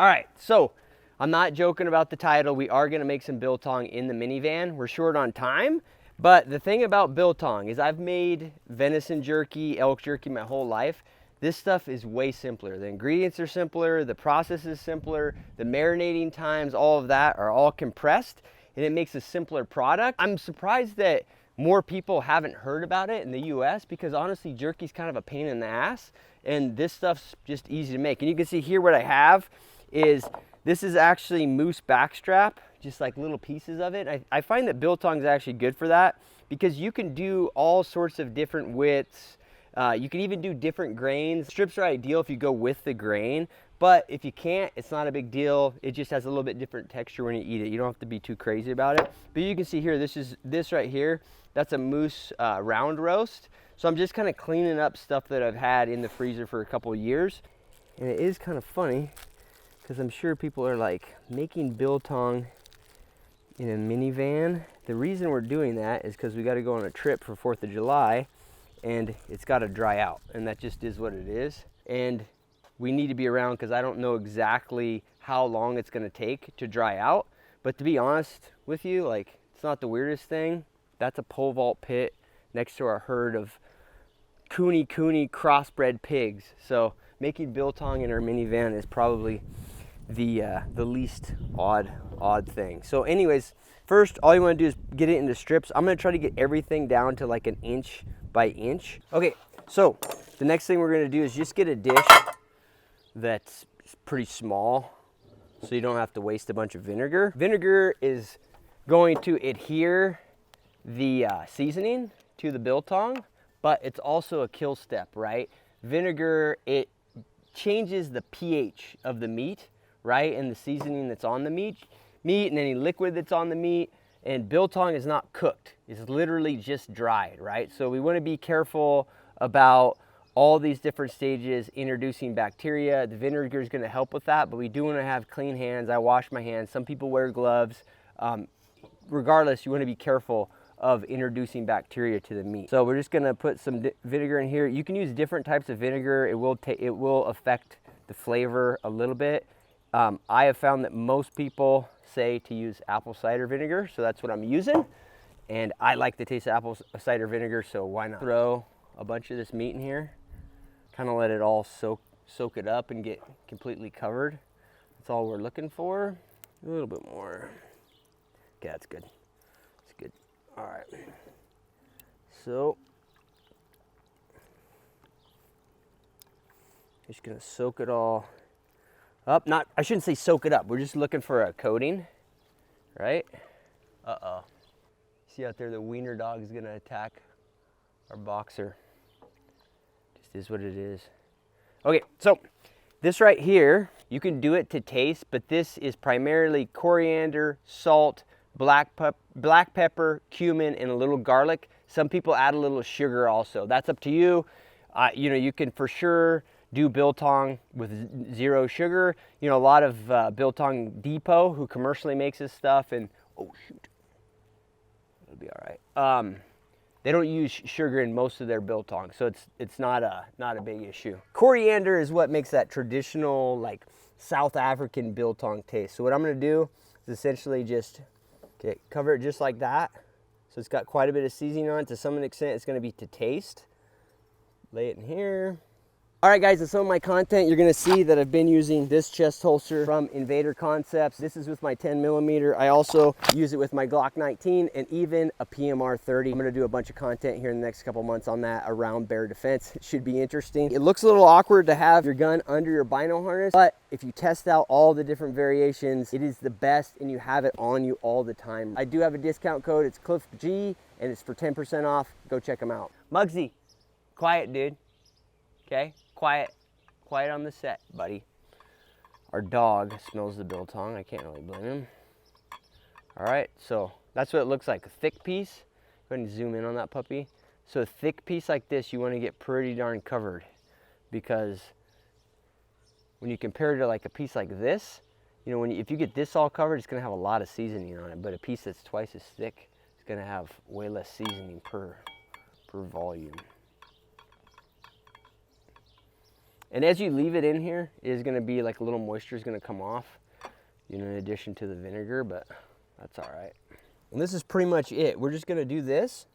All right, so I'm not joking about the title. We are gonna make some biltong in the minivan. We're short on time, but the thing about biltong is I've made venison jerky, elk jerky my whole life. This stuff is way simpler. The ingredients are simpler, the process is simpler, the marinating times, all of that are all compressed, and it makes a simpler product. I'm surprised that more people haven't heard about it in the US because honestly, jerky's kind of a pain in the ass, and this stuff's just easy to make. And you can see here what I have is, this is actually moose backstrap, just like little pieces of it. I find that biltong is actually good for that because you can do all sorts of different widths. You can even do different grains. Strips are ideal if you go with the grain, but if you can't, it's not a big deal. It just has a little bit different texture when you eat it. You don't have to be too crazy about it. But you can see here, this right here, that's a moose round roast. So I'm just kind of cleaning up stuff that I've had in the freezer for a couple of years. And it is kind of funny because I'm sure people are like, making biltong in a minivan. The reason we're doing that is because we got to go on a trip for 4th of July. And it's got to dry out, and that just is what it is. And we need to be around because I don't know exactly how long it's going to take to dry out. But to be honest with you, like, it's not the weirdest thing. That's a pole vault pit next to our herd of cooney crossbred pigs. So making biltong in our minivan is probably the least odd thing. So anyways, first, all you want to do is get it into strips. I'm going to try to get everything down to like 1 inch by inch. Okay, so the next thing we're gonna do is just get a dish that's pretty small so you don't have to waste a bunch of vinegar. Vinegar is going to adhere the seasoning to the biltong, but it's also a kill step, right? Vinegar, it changes the pH of the meat, right? And the seasoning that's on the meat and any liquid that's on the meat. And biltong is not cooked, it's literally just dried, right? So we want to be careful about all these different stages introducing bacteria. The vinegar is going to help with that, but we do want to have clean hands. I wash my hands. Some people wear gloves. Regardless, you want to be careful of introducing bacteria to the meat. So we're just going to put some vinegar in here. You can use different types of vinegar. It will affect the flavor a little bit. I have found that most people say to use apple cider vinegar, so that's what I'm using. And I like the taste of apple cider vinegar, so why not throw a bunch of this meat in here, kind of let it all soak it up and get completely covered. That's all we're looking for. A little bit more. Okay, that's good. That's good. All right. So just gonna soak it all up. I shouldn't say soak it up. We're just looking for a coating, right? Uh-oh. See out there, the wiener dog is gonna attack our boxer. Just is what it is. Okay, so this right here, you can do it to taste, but this is primarily coriander, salt, black pepper, cumin, and a little garlic. Some people add a little sugar also. That's up to you. You know, you can for sure do biltong with 0 sugar. You know, a lot of Biltong Depot, who commercially makes this stuff, and oh shoot, it'll be all right. They don't use sugar in most of their biltong, so it's not a big issue. Coriander is what makes that traditional, like, South African biltong taste. So what I'm gonna do is essentially just cover it just like that. So it's got quite a bit of seasoning on it. To some extent, it's gonna be to taste. Lay it in here. All right, guys, in some of my content, you're gonna see that I've been using this chest holster from Invader Concepts. This is with my 10mm. I also use it with my Glock 19 and even a PMR 30. I'm gonna do a bunch of content here in the next couple months on that around bear defense. It should be interesting. It looks a little awkward to have your gun under your bino harness, but if you test out all the different variations, it is the best and you have it on you all the time. I do have a discount code. It's CLIFFGRAY and it's for 10% off. Go check them out. Muggsy, quiet, dude. Okay? Quiet on the set, buddy. Our dog smells the biltong. I can't really blame him. All right, so that's what it looks like, a thick piece. Go ahead and zoom in on that puppy. So a thick piece like this, you want to get pretty darn covered, because when you compare it to like a piece like this, you know, if you get this all covered, it's gonna have a lot of seasoning on it, but a piece that's twice as thick is gonna have way less seasoning per volume. And as you leave it in here, it is gonna be like a little moisture is gonna come off, you know, in addition to the vinegar, but that's all right. And this is pretty much it. We're just gonna do this,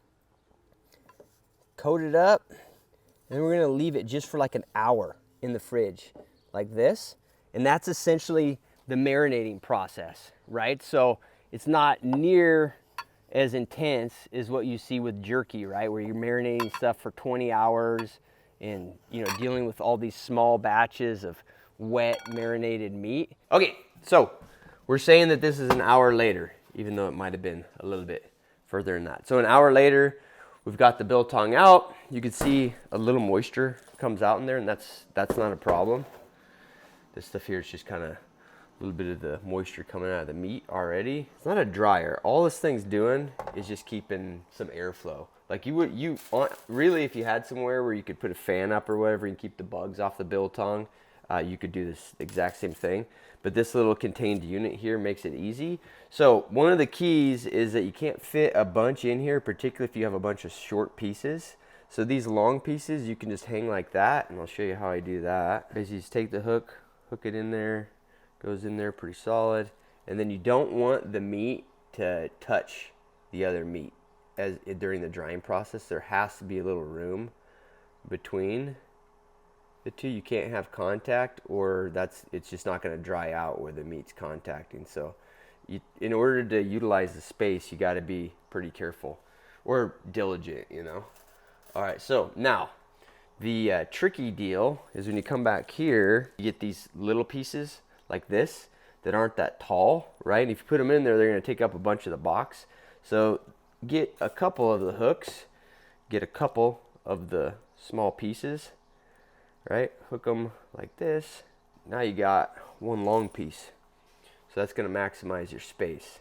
coat it up, and we're gonna leave it just for like an hour in the fridge, like this. And that's essentially the marinating process, right? So it's not near as intense as what you see with jerky, right? Where you're marinating stuff for 20 hours and, you know, dealing with all these small batches of wet marinated meat. Okay, so we're saying that this is an hour later, even though it might have been a little bit further than that. So an hour later, we've got the biltong out. You can see a little moisture comes out in there, and that's not a problem. This stuff here is just kind of a little bit of the moisture coming out of the meat already. It's not a dryer. All this thing's doing is just keeping some airflow. Like really, if you had somewhere where you could put a fan up or whatever and keep the bugs off the biltong, you could do this exact same thing. But this little contained unit here makes it easy. So one of the keys is that you can't fit a bunch in here, particularly if you have a bunch of short pieces. So these long pieces, you can just hang like that, and I'll show you how I do that. Basically, just take the hook it in there, goes in there pretty solid, and then you don't want the meat to touch the other meat during the drying process. There has to be a little room between the two. You can't have contact, or it's just not going to dry out where the meat's contacting. So in order to utilize the space, you got to be pretty careful or diligent, you know. All right, so now the tricky deal is when you come back here, you get these little pieces like this that aren't that tall, right? And if you put them in there, they're going to take up a bunch of the box. So get a couple of the hooks, get a couple of the small pieces, right? Hook them like this. Now you got one long piece. So that's going to maximize your space.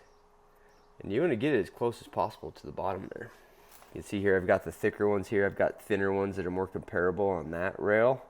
And you want to get it as close as possible to the bottom there. You can see here, I've got the thicker ones here. I've got thinner ones that are more comparable on that rail.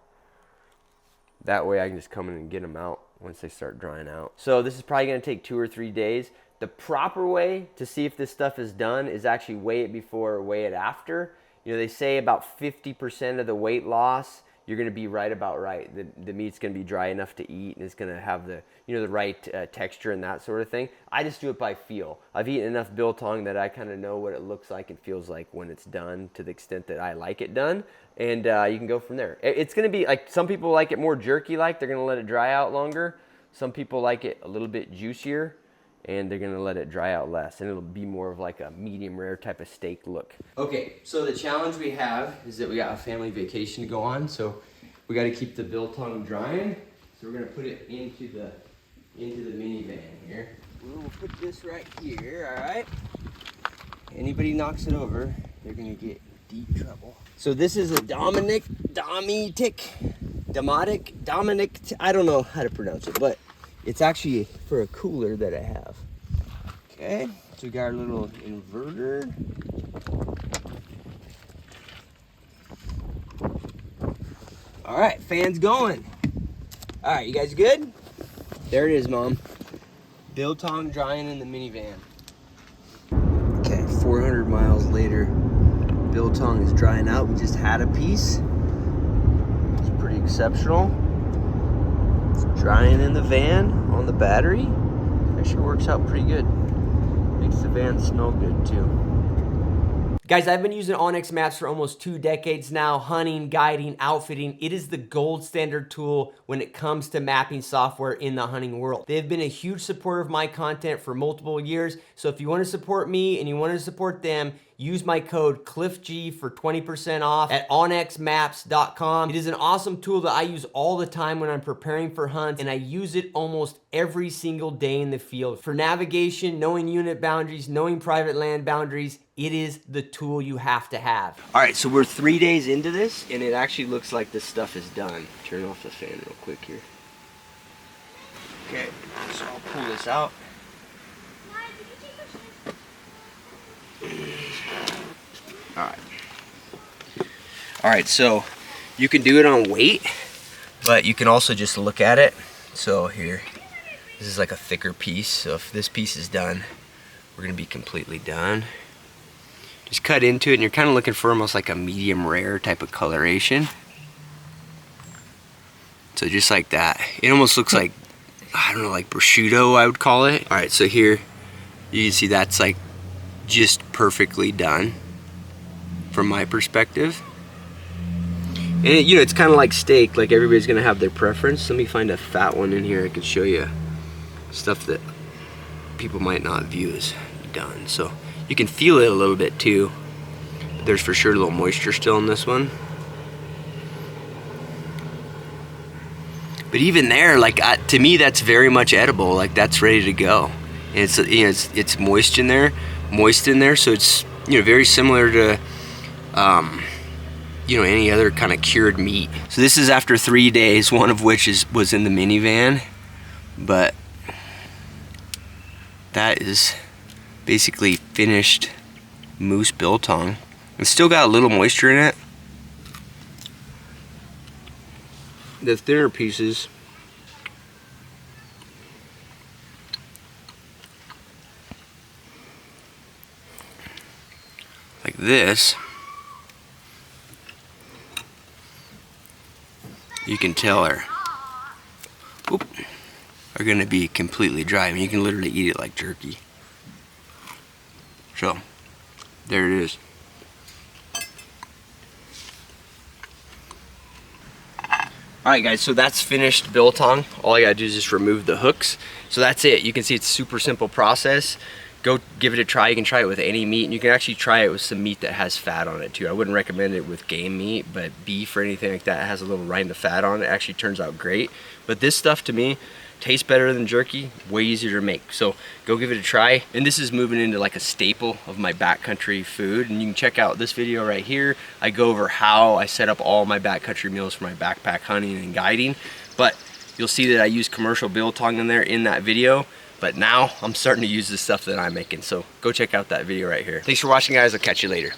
That way I can just come in and get them out once they start drying out. So this is probably going to take 2 or 3 days. The proper way to see if this stuff is done is actually weigh it before or weigh it after. You know, they say about 50% of the weight loss, you're going to be right about right. The meat's going to be dry enough to eat, and it's going to have the, you know, the right texture and that sort of thing. I just do it by feel. I've eaten enough biltong that I kind of know what it looks like and feels like when it's done, to the extent that I like it done. And you can go from there. It's going to be like, some people like it more jerky-like. They're going to let it dry out longer. Some people like it a little bit juicier, and they're gonna let it dry out less, and it'll be more of like a medium rare type of steak look. Okay, so the challenge we have is that we got a family vacation to go on, so we gotta keep the biltong drying. So we're gonna put it into the minivan here. We'll put this right here, all right? Anybody knocks it over, they're gonna get deep trouble. So this is a Dominic, I don't know how to pronounce it, but it's actually for a cooler that I have. Okay, so we got our little inverter. All right, fan's going. All right, you guys good? There it is, Mom. Biltong drying in the minivan. Okay, 400 miles later, biltong is drying out. We just had a piece. It's pretty exceptional. It's drying in the van on the battery. Actually works out pretty good. Makes the van smell good too. Guys, I've been using onX Maps for almost 2 decades now, hunting, guiding, outfitting. It is the gold standard tool when it comes to mapping software in the hunting world. They've been a huge supporter of my content for multiple years, so if you want to support me and you want to support them, use my code CLIFFG for 20% off at onxmaps.com. It is an awesome tool that I use all the time when I'm preparing for hunts, and I use it almost every single day in the field. For navigation, knowing unit boundaries, knowing private land boundaries, it is the tool you have to have. All right, so we're 3 days into this, and it actually looks like this stuff is done. Turn off the fan real quick here. Okay, so I'll pull this out. All right, so you can do it on weight, but you can also just look at it. So here, this is like a thicker piece. So if this piece is done, we're gonna be completely done. Just cut into it, and you're kind of looking for almost like a medium rare type of coloration. So just like that. It almost looks like, I don't know, like prosciutto, I would call it. All right, so here you can see that's like just perfectly done from my perspective. And you know, it's kind of like steak, like everybody's gonna have their preference. Let me find a fat one in here. I can show you stuff that people might not view as done. So you can feel it a little bit too. There's for sure a little moisture still in this one. But even there, like to me, that's very much edible. Like that's ready to go. And it's, you know, it's moist in there, so it's, you know, very similar to you know, any other kind of cured meat. So this is after 3 days, one of which was in the minivan, but that is basically finished moose biltong. It's still got a little moisture in it. The thinner pieces like this, you can tell are gonna be completely dry. I mean, you can literally eat it like jerky. So there it is. Alright guys, so that's finished biltong. All I gotta do is just remove the hooks. So that's it. You can see it's a super simple process. Go give it a try. You can try it with any meat, and you can actually try it with some meat that has fat on it too. I wouldn't recommend it with game meat, but beef or anything like that has a little rind of fat on it. It actually turns out great. But this stuff to me tastes better than jerky, way easier to make. So go give it a try. And this is moving into like a staple of my backcountry food. And you can check out this video right here. I go over how I set up all my backcountry meals for my backpack hunting and guiding. But you'll see that I use commercial biltong in there in that video. But now I'm starting to use the stuff that I'm making. So go check out that video right here. Thanks for watching, guys. I'll catch you later.